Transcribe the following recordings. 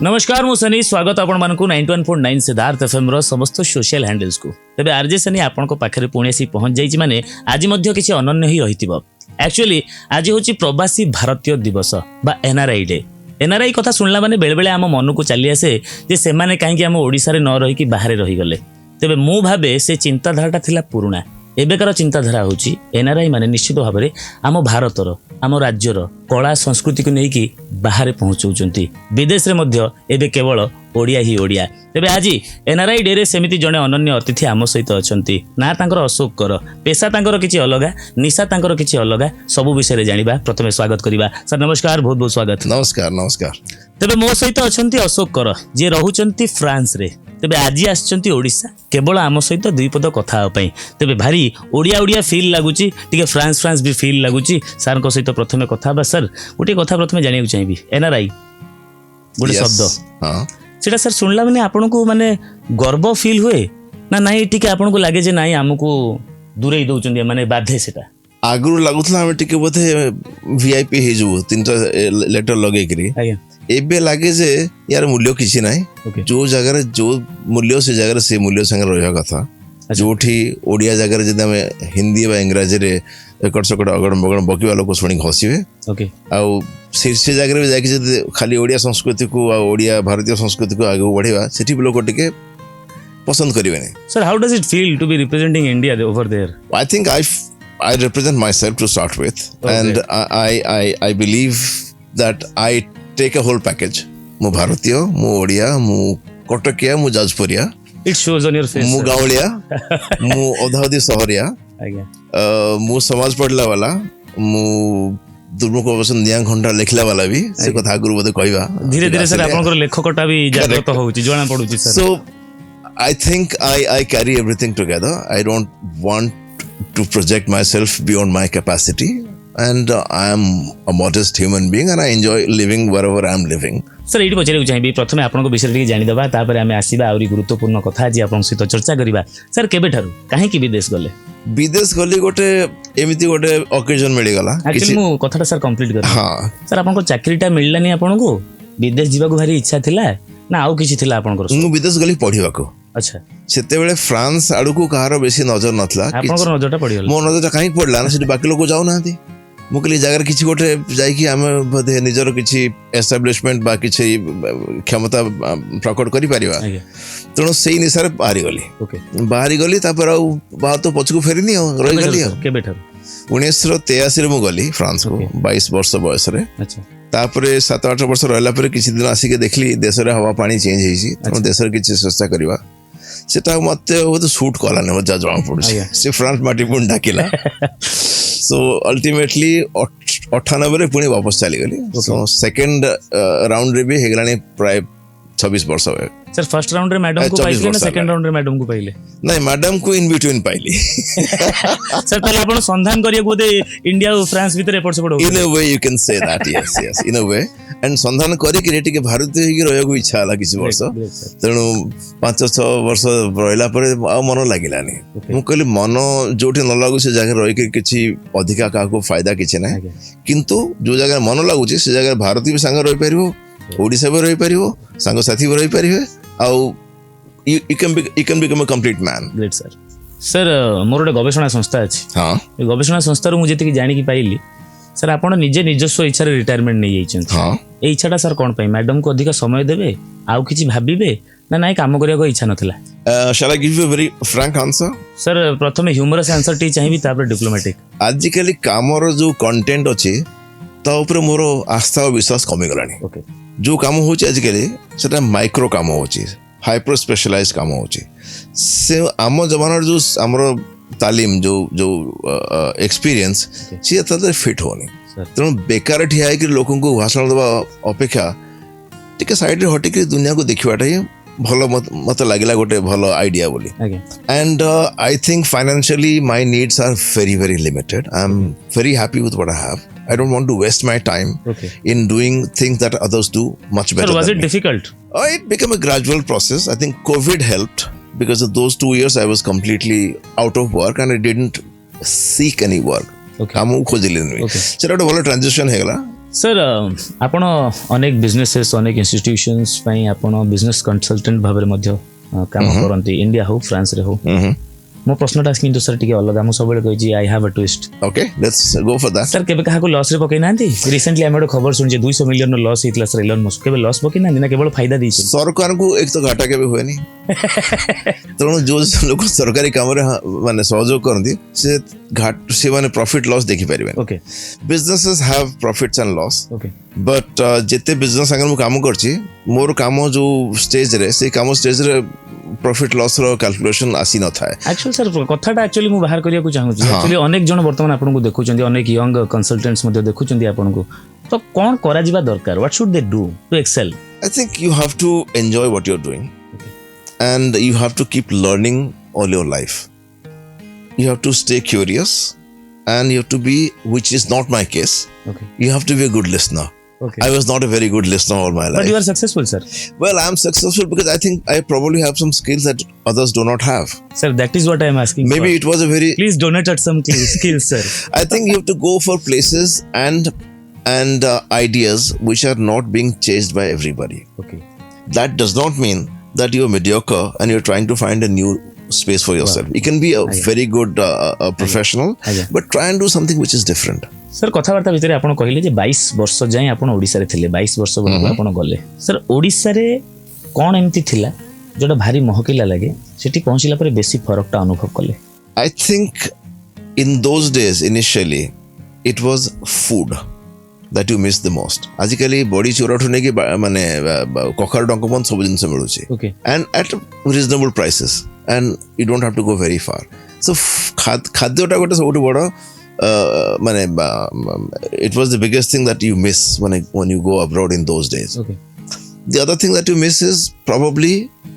नमस्कार मु सनी स्वागत आपण मानकु 91.9 सिद्धार्थ एफएम रो समस्त सोशल हैंडल्स को तबे आरजे सनी आपण को पाखरे पुणे सी पहुंच जाईची माने आज मध्य किछि अनन्य ही रहितिबो। एक्चुअली आज होची प्रवासी भारतीय दिवस बा एनआरआई डे। एनआरआई कथा सुनला माने बेले बेले आम मन को चली आसे जे से माने काहे कि आम ओडिसा रे न रही कि बाहर रही गले। तबे मु भाबे से चिंताधाराटा थिला पुराना एबेकार चिंताधारा होची एनआरआई माने निश्चित भाव में आम भारतर आम राज्यर कला संस्कृति को लेकिन बाहर पहुँचाऊँच विदेश में मध्य एबे केवल ओडिया ही ओडिया। तेबे आज एनआरआई डे रे सेमिति जड़े अनन्य अतिथि आम सहित अच्छा ना तांकर अशोक कर पेशा तांकर किछि अलग निशा तांकर किछि अलग सबु विषय रे जानिबा। प्रथमे स्वागत करिबा सर। नमस्कार, बहुत बहुत स्वागत। नमस्कार नमस्कार। तेबे मो सहित अच्छा अशोक कर जे रहुचंती फ्रांस रे तेबे आज आछंती ओडिशा केवल आम सहित दुई पद कथा पई। तेबे भारी ओडिया ओडिया फील लागुची टिके फ्रांस फ्रांस भी फील लागुची सर को सहित प्रथमे कथा बा। सर गोटे कथा प्रथमे जानिया चाहिबी एनआरआई गोटे शब्द हां सेटा सर सुनला माने आपन को माने गर्व फील हुए ना नहीं टिके आपन को लागे जे नाही हमकु दूरे दउचंदी माने बाधे सेटा आगु लागुतला हम टिके बोथे वीआईपी हे जो तीनटा लेटर लगे करी आज्ञा एबे लागे जे यार मूल्य किछि नाही जो जगह जो मूल्य से जगह से मूल्य संग रहया कथा जोठी ओडिया जगह रे जदि हम हिंदी बा इंग्रजी रे एकड़ सकड़ अगड़ बगड़ बकीवा लोक सुनी हसिबे ओके आउ से जगह रे जाके जदि खाली ओडिया संस्कृति को आ ओडिया भारतीय संस्कृति को आगे बढ़ेवा सेठी लोक टिके पसंद करिवे नै। Sir how does it feel to be representing India over there? I think I represent myself to start with, and I believe that I take a whole package. मु भारतीय, मु ओडिया, मु कटकिया, मु जाजपुरिया. It shows on your face. मु गावलिया, मु अधावधी सहरिया. मु समाज पढ़ला वाला, मु दुर्मुख अवसन निया घंटा लिखला वाला भी से कथा गुरु बदे कहबा. धीरे धीरे सर आपनकर लेखकटा भी जागृत होउची जणा पडुची sir. So I think I carry everything together. I don't want to project myself beyond my capacity, and I am a modest human being and I enjoy living wherever I am living. Sir एठी पछरे चाहिबी प्रथमे आपनको विषय टिके जानि दबा तापर आमे आसीबा आउरी गुरुत्वपूर्ण कथा जे आपन सहित चर्चा करिबा। सर केबे ठारू काहे कि विदेश गले गोटे एमिति गोटे ओकेजन मिली गला। एक्चुअली मु कथाटा सर कंप्लीट कर। हां सर आपनको चाकरीटा मिललानी आपनको विदेश जीवा को भारी इच्छा थिला ना आउ किछि थिला आपनकर? मु विदेश गली पढिबा को। अच्छा सेते बेले फ्रांस आडू को कहार बेसी नजर नथला। आपनकर नजरटा पड़ी गला? मो नजरटा काहे पड़ला ना सेठी बाकी लोग जाउ नाथि मु कली जगह किछि गोटे जाई कि हम बधे निजर किछि एस्टैब्लिशमेंट बा किछि क्षमता प्रकट करि परिबा तणो सेही निसार बाहरी गली। ओके बाहरी गली तापर आ बा तो पछकु फेरिनी रही गली। केबे ठार 1983 रे मु गली फ्रांस को 22 वर्ष बयस रे। अच्छा तापरे 7-8 वर्ष रहला पर किछि दिन आसी के देखली देश रे हवा पानी चेंज हेछि तणो देश रे किछि चेष्टा करबा सेटा मते हो तो शूट कला ने मजा जणा पडुछि से फ्रांस माटी पुन डाकिला। सो अल्टीमेटली 98 रे पुणी वापस चली गली। सो सेकंड राउंड रे भी हेगलानी प्राय 26 वर्ष हो। सर फर्स्ट राउंड रे मैडम को पाइले ना सेकंड राउंड रे मैडम को पाइले? नहीं मैडम को इन बिटवीन पाइली। सर ताले आपण संधान करिया बोदे इंडिया और फ्रांस भीतर एपट सेपट हो। In a way you can say that yes in a way and संधान करी कि रेटी के भारतीय ही रहय को इच्छा हला किछि वर्ष तणु 5-6 वर्ष रहला पर आ मन लागिलानी। मु कहली मन जोठी न लागु से जगह रहि के किछि अधिका का को फायदा किछि नै किंतु जो जगह मन लागु से जगह भारतीय संग रहि परिबो ओडिसा भी रहि परिबो संग साथी भी रहि परिबे आउ you can become a complete man. Great sir. Sir मोर गोटे गवेषणा संस्था अछि। हां ए गवेषणा संस्था रो मुझे जानि कि पाइली सर आपण निजे निजस्व इच्छा रे रिटायरमेंट नै जाइछन। हां ए इच्छाटा सर कोन पई मैडम को अधिक समय देबे आउ किछि भाबिबे ना नाइ काम करिया को इच्छा नथिला? shall I give you a very frank answer? Sir प्रथमे ह्यूमरस आंसर टी चाहिबी तापर डिप्लोमेटिक। आजिकली कामर जो कंटेंट अछि ता ऊपर मोर आस्था और विश्वास कमी गलानी। ओके जो काम होछि आजिकली सेटा माइक्रो काम होछि हाइपर स्पेशलाइज काम होछि से आम जमानार जो हमरो तालीम जो जो एक्सपीरियंस सी तते फिट होनी तेणु बेकार ठिया कि लोकन को भाषण देवा अपेक्षा टिके साइड रे हटि के दुनिया को देखिबाटा ही भलो मत लागिला गोटे भलो आइडिया बोली। And I think financially my needs are very very limited. I am very happy with what I have. I don't want to waste my time in doing things that others do much better. So was it difficult? It became a gradual process. I think COVID helped because of those 2 years I was completely out of work and I didn't seek any work. काम खोजिले सेटा गोटे भलो transition हेगला sir आपण अनेक businesses अनेक institutions पई आपण business consultant भाबरे मध्य काम करंती इंडिया हो फ्रांस रे हो मो प्रश्नटा किंतु सर टिके अलग हम सबले कहि I have a twist okay let's go for that sir केबे काहा लॉस रे पकई नांती रिसेंटली हम खबर सुन 200 मिलियन लॉस हितला सर एलन मस्क केबे लॉस पकई नांती ना केवल फायदा दी सरकार को एक तो घाटा केबे हुए नहीं तेणु जो लोग सरकारी काम रे माने सहयोग करती से घाट से माने प्रॉफिट लॉस देखि परिबे okay businesses have profits and loss okay but जेते बिजनेस अगर मु काम करछि मोर काम जो स्टेज रे से काम स्टेज रे प्रॉफिट लॉस रो कैलकुलेशन आसी न थाए एक्चुअली सर कथाटा एक्चुअली मु बाहर करिया को चाहू छी एक्चुअली अनेक जन वर्तमान आपन को देखु चंदी अनेक यंग कंसल्टेंट्स मध्ये देखु चंदी आपन को तो कोन करा जिबा दरकार what should they do to excel I think you have to enjoy what you are doing and you have to keep learning all your life. You have to stay curious and you have to be, which is not my case. Okay. You have to be a good listener. Okay. I was not a very good listener all my life. But you are successful, sir. Well, I'm successful because I think I probably have some skills that others do not have. Sir, that is what I am asking. Maybe for. it was a very. Please donate at some skills, sir. I think you have to go for places and ideas which are not being chased by everybody. Okay. That does not mean that you're mediocre and you're trying to find a new space for yourself. You can be a very good professional, but try and do something which is different. Sir कथाबार्ता भितर आपण कहले जे 22 वर्ष जाय आपण ओडिसा रे थिले 22 वर्ष बन आपण गले सर ओडिसा रे कोन एमती थिला जोटा भारी महकिला लागे सेठी पहुंचिला पर बेसी फरकटा अनुभव कले I think in those days initially it was food that you miss the most. आजिकली बॉडी चोरा ठने की माने कखर डंक मन सब जिंस मिलुची okay and at reasonable prices and you don't have to go very far. So खाद्यटा गोटे सबुठ बड़ माने it was the biggest thing that you miss when you go abroad in those days. okay The other thing that you miss is probably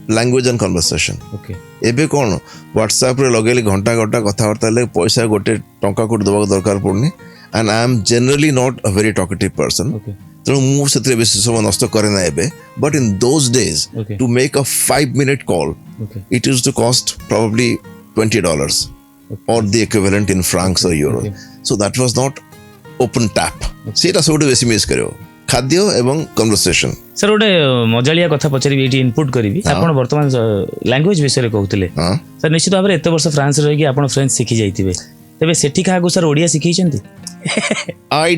language and conversation. okay एबे कोन WhatsApp रे लगेली घंटा घंटा कथाबार्ता ले पैसा गोटे टंका कोट दबा दरकार पड़नी and I am generally not a very talkative person. okay तेणु मु सेतरे बेसी समय नष्ट करे ना एबे but in those days Okay. to make a 5-minute call okay it used to cost probably $20 or the equivalent in francs or euro. Okay. So that was not open tap. सेटा सबुठ बेसी मिस करियो खाद्य एवं conversation. Sir गोटे मजालिया कथा पचारि eighty input करी आपण वर्तमान लैंग्वेज विषय कहउतले सर निश्चित भाव एते वर्ष फ्रांस रही आपण फ्रेंच शिखि जाइतिबे तबे सेठी कागु सर ओडिया शिखि छंती I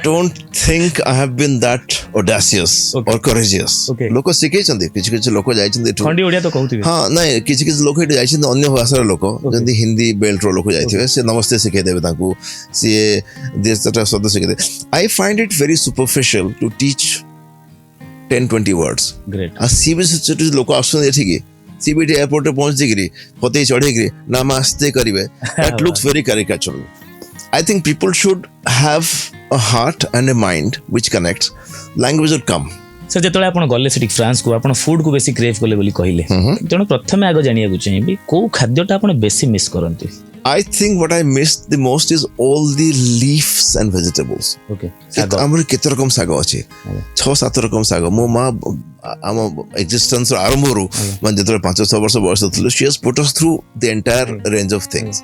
don't think I have been that audacious or courageous. Okay. लोक शिखे छंती किछि लोक जाय छंती खंडी ओडिया तो कहउतिबे हां नहीं किछि लोक हेट जाय छंती अन्य भाषार लोक जंती हिंदी बेल्ट रो लोक जायथिबे से नमस्ते शिखे देबे ताकू से देशटा शब्द शिखे दे. I find it very superficial to teach 10-20 words. Great आ सीबीएस लोक आसन एठी की सीबीटी एयरपोर्ट पे पहुंच जिगरी फते चढ़े गिरी नमस्ते करिवे that looks very caricatural. I think people should have a heart and a mind which connects. Language will come. Sir जेतले आपण गले सेठी फ्रांस को आपण फूड को बेसी क्रेव करले बोली कहिले तेणु प्रथमे आगो जानिया को चाहिबी को खाद्यटा आपण बेसी miss करंती I think what I missed the most is all the leaves and vegetables. Okay हमर केते रकम साग अछि 6-7 रकम साग मो मा आम एक्जिस्टेंस आरंभ रु मन जेतले 5-6 वर्ष बयस थलो she has put us through the entire range of things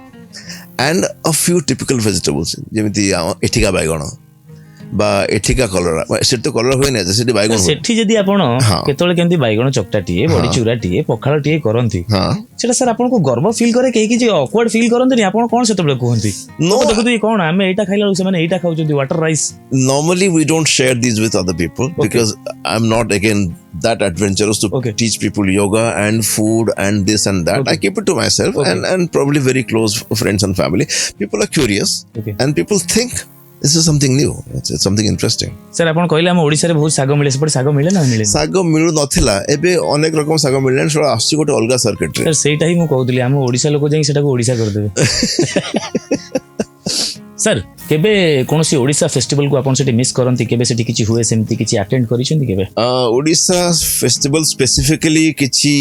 and a few typical vegetables जेमिति एठिका बैगण बा एठिका कलरा से तो कलरा होय ना सेठी बैगण सेठी जदी आपण केतले केंती बैगण चकटाटिए बडी चूराटिए पखाळटिए करंती सेटा सर आपण को गर्व फील करे केही कि जे ऑकवर्ड फील करंती आपण कोन सेतबे कहंती नो देखु कोन हमें एटा खाइला से माने एटा खाउचंती water rice. Normally we don't share these with other people because I'm not again that adventurous to teach people yoga and food and this and that. I keep it to myself and probably very close friends and family. People are curious and people think this is something new. It's something interesting. Sir आपण कहले हम ओडिसा रे बहुत साग मिले से साग मिले ना मिले साग मिलु नथिला एबे अनेक रकम साग मिलले सो आसी गोटे अलगा सर्किट रे सर सेटा ही मु कहउतली हम ओडिसा लोक जाई सेटा को ओडिसा कर देबे सर केबे कोनसी ओडिसा फेस्टिवल को आपण सेठी मिस करंती केबे सेठी किछि हुए सेमती किछि अटेंड करिसेंती केबे ओडिसा फेस्टिवल स्पेसिफिकली किछि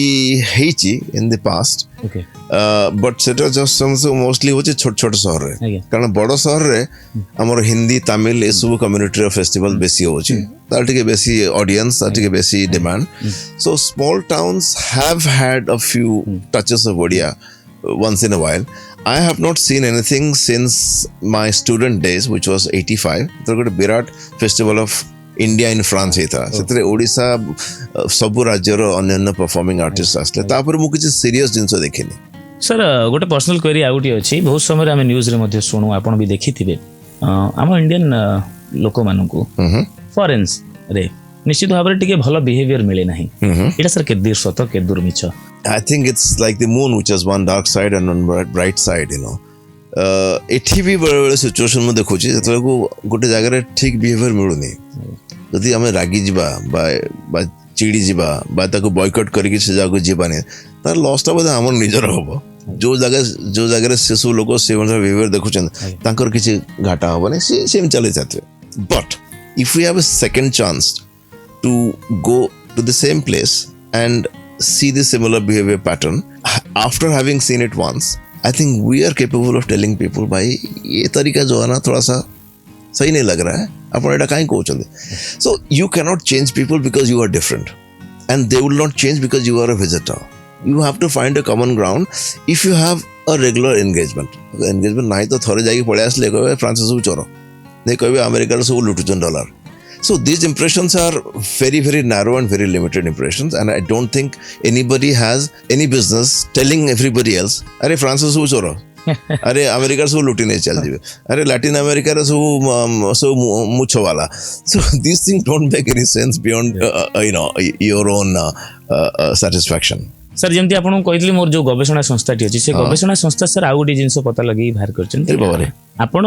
हेची in the past okay but सेटा जस्ट समसो मोस्टली होचे छोट छोट शहर रे कारण बड़ शहर रे हमर हिंदी तमिल ए सब कम्युनिटी रो फेस्टिवल बेसी होची तार टिके बेसी ऑडियंस तार टिके बेसी demand so small towns have had a few touches of Odia once in a while. I have not seen anything since my student days, which was 85. There got a Birat Festival of India in France ହେଇଥିଲା ସେଥିରେ ଓଡ଼ିଶା ସବୁ ରାଜ୍ୟର ଅନ୍ୟାନ୍ୟ performing artist ଆସିଲେ ତାପରେ ମୁଁ କିଛି serious ଜିନିଷ ଦେଖିନି। ସାର୍ ଗୋଟେ ପର୍ସନାଲ କ୍ୱେରି ଆଉ ଗୋଟିଏ ଅଛି, ବହୁତ ସମୟରେ ଆମେ ନ୍ୟୁଜ୍ରେ ମଧ୍ୟ ଶୁଣୁ, ଆପଣ ବି ଦେଖିଥିବେ ଆମ ଇଣ୍ଡିଆନ୍ ଲୋକମାନଙ୍କୁ ଫରେନ୍ସରେ ନିଶ୍ଚିତ ଭାବରେ ଟିକେ ଭଲ ବିହେଭିୟର ମିଳେ ନାହିଁ, ଏଇଟା ସାର୍ କେତେ ଦୂର ସତ କେତେ ଦୂର ମିଛ? I think it's like the moon which has one dark side and one bright side, you know. ଏଠି ବି ବେଳେବେଳେ ସିଚୁଏସନ୍ ମୁଁ ଦେଖୁଛି ଯେତେବେଳକୁ ଗୋଟେ ଜାଗାରେ ଠିକ୍ ବିହେଭିୟର ମିଳୁନି, ଯଦି ଆମେ ରାଗିଯିବା ବା ଚିଡ଼ି ଯିବା ବା ତାକୁ ବୟକଟ୍ କରିକି ସେ ଜାଗାକୁ ଯିବାନି, ତାର ଲସ୍ଟା ବୋଧେ ଆମର ନିଜର ହବ। ଯୋଉ ଜାଗାରେ ସେ ସବୁ ଲୋକ ସେ ବିହେଭିୟର ଦେଖୁଛନ୍ତି ତାଙ୍କର କିଛି ଘାଟା ହବନି, ସେ ସେମିତି ଚାଲି ଚାଲିଥିବେ। But if we have a second chance to go to the same place and see the similar behavior pattern after having seen it once, I think we are capable of telling people भाई ये तरीका जो है ना थोड़ा सा सही नहीं लग रहा है, अपन ऐसा काहे कहते हैं? So you cannot change people because you are different, and they will not change because you are a visitor. You have to find a common ground if you have a regular engagement नहीं तो थोड़े जाके पढ़े आसले कहवे France सब चोरो नहीं कहवे अमेरिका सब लुटुचन dollar. So these impressions are very, very narrow and very limited impressions, and I don't think anybody has any business telling everybody else, "अरे फ्रांस से सब चोरो, अरे अमेरिका से लुटी नहीं चल जीवे, अरे लैटिन अमेरिका से सब मुछो वाला." So these things don't make any sense beyond your own satisfaction. Sir जमती आपन कहतली मोर जो गवेषणा संस्थाटी अछि से गवेषणा संस्था सर आउ गोटे जिंस पता लगी बाहर करछन आपन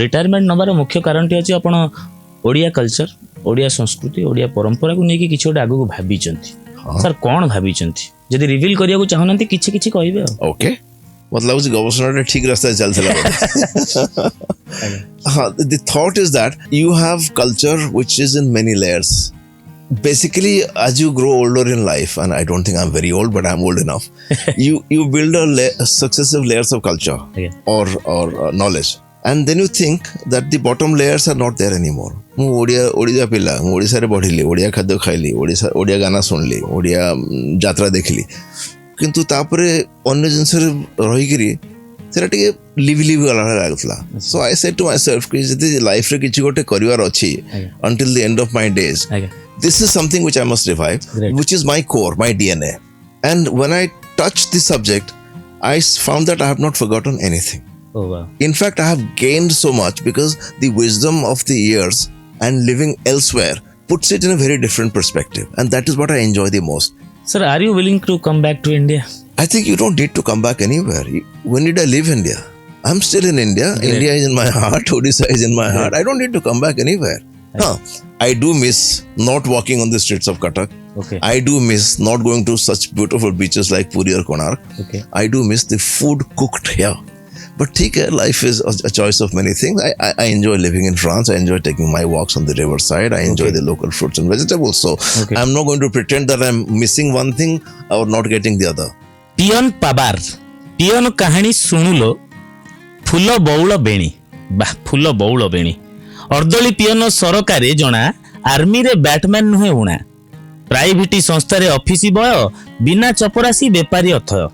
रिटायरमेंट नबार मुख्य कारणटी अछि आपन ओडिया कल्चर, ओडिया संस्कृति, ओडिया परंपरा को लेके किछि गोटे आगु भाबी चंती। सर कोन भाबी चंती जदि रिवील करिया को चाहनंती किछि किछि कहबे? ओके, मतलब उस गवेषणा ठीक रास्ता चलथला। हां, the thought is that you have culture which is in many layers. Basically, as you grow older in life, and I don't think I'm very old, but I'm old enough, you build successive layers of culture or knowledge. And then you think that the bottom layers are not there anymore. ମୁଁ ଓଡ଼ିଆ ପିଲା, ମୁଁ ଓଡ଼ିଶାରେ ବଢ଼ିଲି, ଓଡ଼ିଆ ଖାଦ୍ୟ ଖାଇଲି, ଓଡ଼ିଆ ଗାନା ଶୁଣିଲି, ଓଡ଼ିଆ ଯାତ୍ରା ଦେଖିଲି, କିନ୍ତୁ ତାପରେ ଅନ୍ୟ ଜିନିଷରେ ରହିକିରି ସେଟା ଟିକେ ଲିଭି ଗଲା ଲାଗୁଥିଲା। So I said to myself କି ଯଦି ଲାଇଫରେ କିଛି ଗୋଟେ କରିବାର ଅଛି until the end of my days, this is something which I must revive, which is my core, my DNA. And when I touched the subject, I found that I have not forgotten anything. Oh, wow. In fact, I have gained so much because the wisdom of the years and living elsewhere puts it in a very different perspective. And that is what I enjoy the most. Sir, are you willing to come back to India? I think you don't need to come back anywhere. When did I leave India? I'm still in India. Great. India is in my heart. Odisha is in my heart. I don't need to come back anywhere. I do miss not walking on the streets of Cuttack. Okay. I do miss not going to such beautiful beaches like Puri or Konark. Okay. I do miss the food cooked here. But life is a choice of many things. I enjoy living in France. I enjoy taking my walks on the riverside. I enjoy the local fruits and vegetables. So I'm not going to pretend that I'm missing one thing or not getting the other. पियन पाबार पियन कहानी सुनुलो फूल बौल बेणी बा फूल बौल बेणी अर्दली पियन सरकारी जना army रे Batman नुहे उणा private संस्था रे ऑफिसी बय बिना चपरासी बेपारी अथय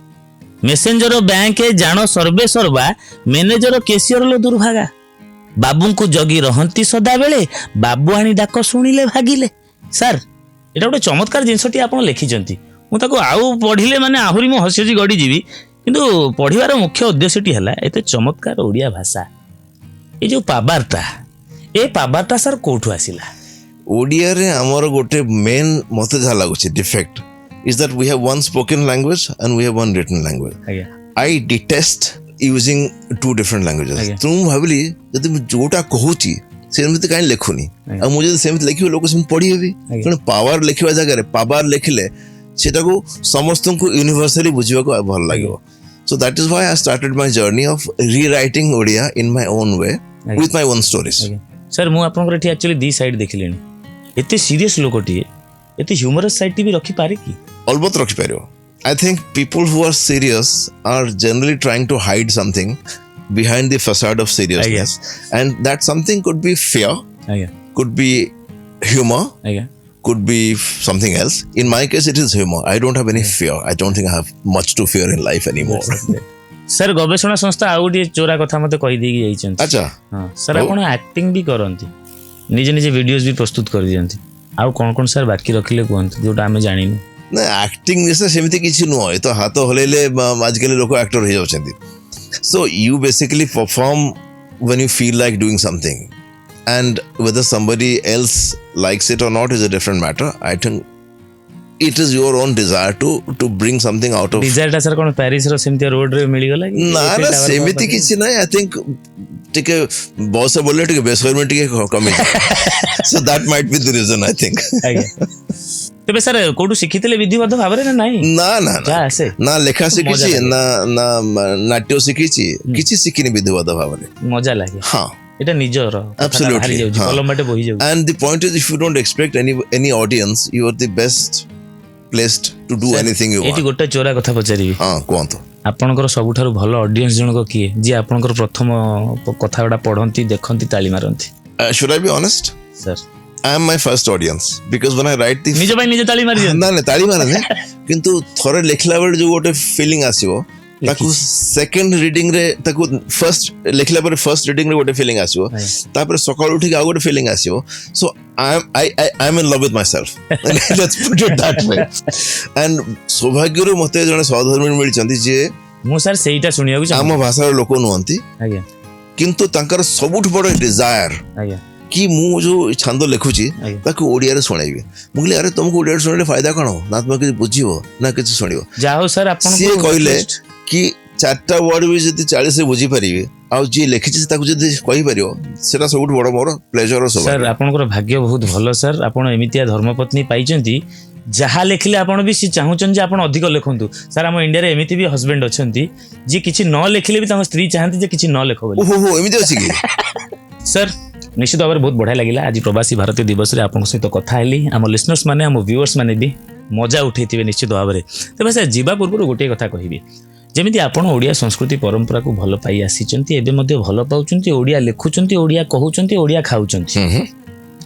मेसेंजर बैंक जान सर्वे सर्वा मैनेजर केसियर लो दुर्भागा बाबू को जगी रहंती सदा बेले बाबू आनी डाक शुणिले भागिले। सर एटा गोटे चमत्कार जिनसटी आपण लिखिचंती मु ताको आउ पढ़िले माने आहुरी मो हसियोजी गडी जीवी किंतु पढ़िबार मुख्य उद्देश्यटी हला एते चमत्कार ओडिया भाषा ए जो पाबारटा सर कोठु आसिला? ओडिया रे हमर गोटे मेन मते जा लागुची defect is that we have one spoken language and we have one written language. I detest using two different languages. तो मु भाबिली जदि मु जोटा कहूची सेमति काई लेखुनी आ मु जदि सेमति लेखियो लोक सेम पढी हेबी पण पावर लेखिवा जगह रे पावर लेखिले सेटा को समस्त को यूनिवर्सली बुझिबा को भल लागिवो. So that is why I started my journey of rewriting Odia in my own way with my own stories. Sir मु आपनकर एठी एक्चुअली दी साइड देखिलेनी एते सीरियस लोकटी एते ह्यूमरस साइड भी रखी पारे की? अलबत्त रखी पारियो. I think people who are serious are generally trying to hide something behind the facade of seriousness. And that something could be fear, could be humor, could be something else. In my case, it is humor. I don't have any fear. I don't think I have much to fear in life anymore. Sir गवेषणा संस्था आउ गोटे चोरा कथा मते कहि देगी जाइछन अच्छा हां सर आपण एक्टिंग भी करंती निजे निजे वीडियोस भी प्रस्तुत कर दियंती आउ कोन कोन सर बाकी रखिले कोहंती जोटा हमें जानिनु ना एक्टिंग जैसे सेमती किछि नुह ए तो हाथ हलेले आजकल लोक एक्टर हो जाउछंती so you basically perform when you feel like doing something and whether somebody else likes it or not is a different matter. I think it is your own desire to bring something out of desire टा sir कोन पेरिस रो सेमती road रे मिली गला ना ना सेमती किछि नै आई थिंक टिके बॉस बोले टिके बेसर में टिके कमी so that might be the reason I think तेबे सर कोडू शिखितले विधिवत भाबरे ना नाही ना ना जा आसे ना लेखा शिखिछि ना ना नाट्य शिखिछि किछि शिखिनि विधिवत भाबरे मजा लागे हां एटा निजर absolutely कलम बाटे बही जाउ and the point is if you don't expect any audience you are the best placed to do anything you want eighty गोटे चोरा कथा पचारिबी हां कोंतो आपनकर सबुठारु भलो ऑडियंस जनक किए जे आपनकर प्रथम कथाडा पढंती देखंती ताली मारंती should I be honest sir I am my first audience because when I write the निज भाई निज ताली मारि ना ना ताली मारने किंतु थोरे लेखला बेल जो गोटे फीलिंग आसीबो ताकू सेकंड रीडिंग रे ताकू फर्स्ट लेखला पर फर्स्ट रीडिंग रे गोटे फीलिंग आसीबो तापर सकाळ उठी आ गोटे फीलिंग आसीबो so I am in love with myself let's put it that way and सौभाग्य रो मते जने सहधर्मी मिल चंदी जे मु सर सेईटा सुनियाकु चाहू आम भाषा लोक नुहंती आज्ञा किंतु तांकर सबुठ बड़ डिजायर आज्ञा कि मु जो छंद लिखुची ताकू ओडिया रे सुनाइबे मुगले अरे तुमको ओडिया रे सुनले फायदा कोन ना तुम किछ बुझिबो ना किछ सुनिबो जाओ सर आपन से कहले कि चारटा वर्ड भी जति 40 से बुझी परिबे आ जे लिखिची ताकू जति कहि परियो सेटा सबुठ बड़ मोर प्लेजर सर आपनकर भाग्य बहुत भलो सर आपन एमितिया धर्मपत्नी पाइचंती जहाँ लिखले आपण भी सी चाहूचन जे आपण अधिक लिखंतु सर हम इंडिया रे एमिति भी हस्बैंड अछंती जे किछि न लिखले भी तांग स्त्री चाहंती जे किछि न लिखो बोली ओहो एमिति अछि कि सर निश्चित भाव बहुत बढ़िया लगिला आज प्रवासी भारतीय दिवस रे आपन सहित कथा हेली हम लिसनर्स माने हम व्यूअर्स माने भी मजा उठैतिबे निश्चित भाव रे तबे सर जीवा पूर्व गोटे कथा कहिबी जेमिति आपण ओडिया संस्कृति परंपरा को भलो पाई आसीचंती एबे मध्ये भलो पाउचंती ओडिया लिखुचंती ओडिया कहउचंती ओडिया खाउचंती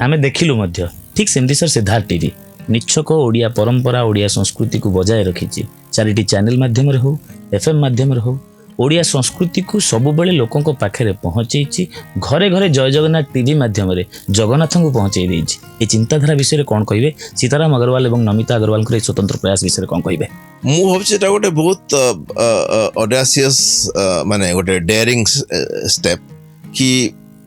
आमे देखिलु मध्ये ठीक सेमती सर सिद्धार्थ टीवी निच्छक ओडिया परंपरा ओडिया संस्कृति को बजाय रखिछि चारिटी चैनल माध्यम रे हो एफएम माध्यम रे हो ओडिया संस्कृति को सब बेले लोकों को पाखे पहुँची घरे घरे जय जगन्नाथ टीवी माध्यम रे जगन्नाथ को पहुँचे देछि ए चिंताधारा विषय कौन कहिबे सीताराम अग्रवाल एवं नमिता अग्रवाल को स्वतंत्र प्रयास विषय कौन कहिबे मु भाबछि एटा गोटे बहुत ऑडेसियस माने गोटे डेयरिंग स्टेप कि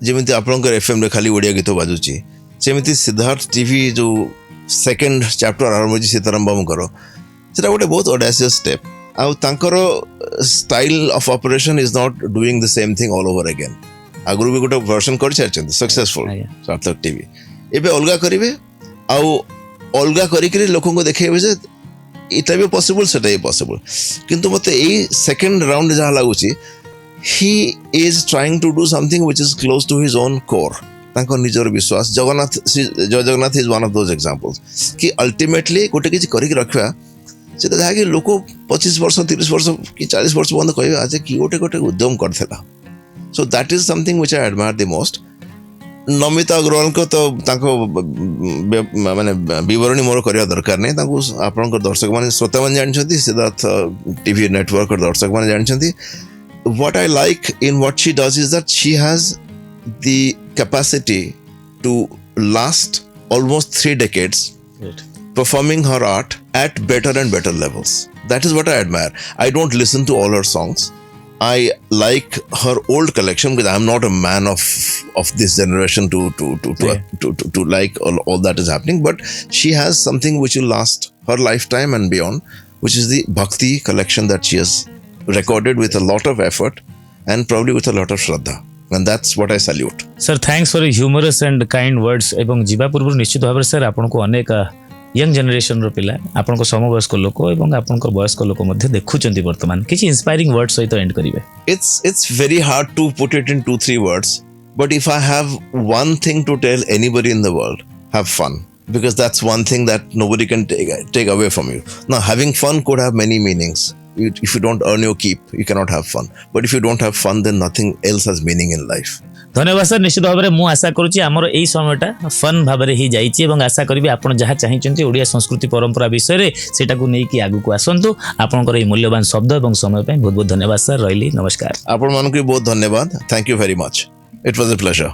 जेमिति आपनकर एफएम रे खाली ओडिया गीत बाजुछि सेमिति सिद्धार्थ टीवी जो सेकंड चैप्टर आरंभ होछि सीताराम बाबू करो सेटा गोटे बहुत ऑडेसियस स्टेप आउ तांकर style of operation is not doing the same thing all over again आगुरु भी गोटे वर्जन कर छारचंती सक्सेसफुल सार्थक टीवी एबे अलगा करिवे आउ अलगा करिकरी लोकन को देखेबे जे इटा भी पॉसिबल सेटा भी पॉसिबल किंतु मते ए सेकंड राउंड जहा लागुची he is trying to do something which is close to his own core तांको निजर विश्वास Jagannath is one of those examples कि अल्टीमेटली गोटे किछि करिक रखवा सेटा जाके लोक 25 वर्ष 30 वर्ष कि 40 वर्ष बंद कहबे आज कि गोटे गोटे उद्यम करथला so that is something which I admire the most Namita Agrawal को तो तांको माने विवरणी मोर करिया दरकार नै तांको आपन दर्शक माने श्रोता माने जानछथि सिद्धार्थ टीवी नेटवर्क दर्शक माने जानछथि what I like in what she does is that she has the capacity to last almost 3 decades performing her art at better and better levels. That is what I admire. I don't listen to all her songs. I like her old collection because I'm not a man of this generation to like all that is happening. But she has something which will last her lifetime and beyond, which is the Bhakti collection that she has recorded with a lot of effort and probably with a lot of shraddha. And that's what I salute. Sir, thanks for your humorous and kind words. एवं जीवा पूर्व निश्चित भाव sir आपन को अनेक young generation रो पिला आपन को समवयस्क लोक एवं आपन को वयस्क लोक मध्ये देखुचंती वर्तमान किछि इंस्पायरिंग वर्ड्स सहित एंड करिवे It's very hard to put it in 2-3 words, but if I have one thing to tell anybody in the world, have fun, because that's one thing that nobody can take away from you. Now having fun could have many meanings. If you don't earn your keep, you cannot have fun. But if you don't have fun, then nothing else has meaning in life. धन्यवाद sir निश्चित भाव में मु आशा करुच्ची आमर यही समयटा fun भाव में ही जाइए और आशा करी आपड़ जहाँ चाहिए ओडिया संस्कृति परंपरा विषय में सेटा को लेकिन आगू को आसतु आपंकर ये मूल्यवान शब्द और समय पर बहुत बहुत धन्यवाद सर रही नमस्कार आपण मानक बहुत धन्यवाद thank you very much it was a pleasure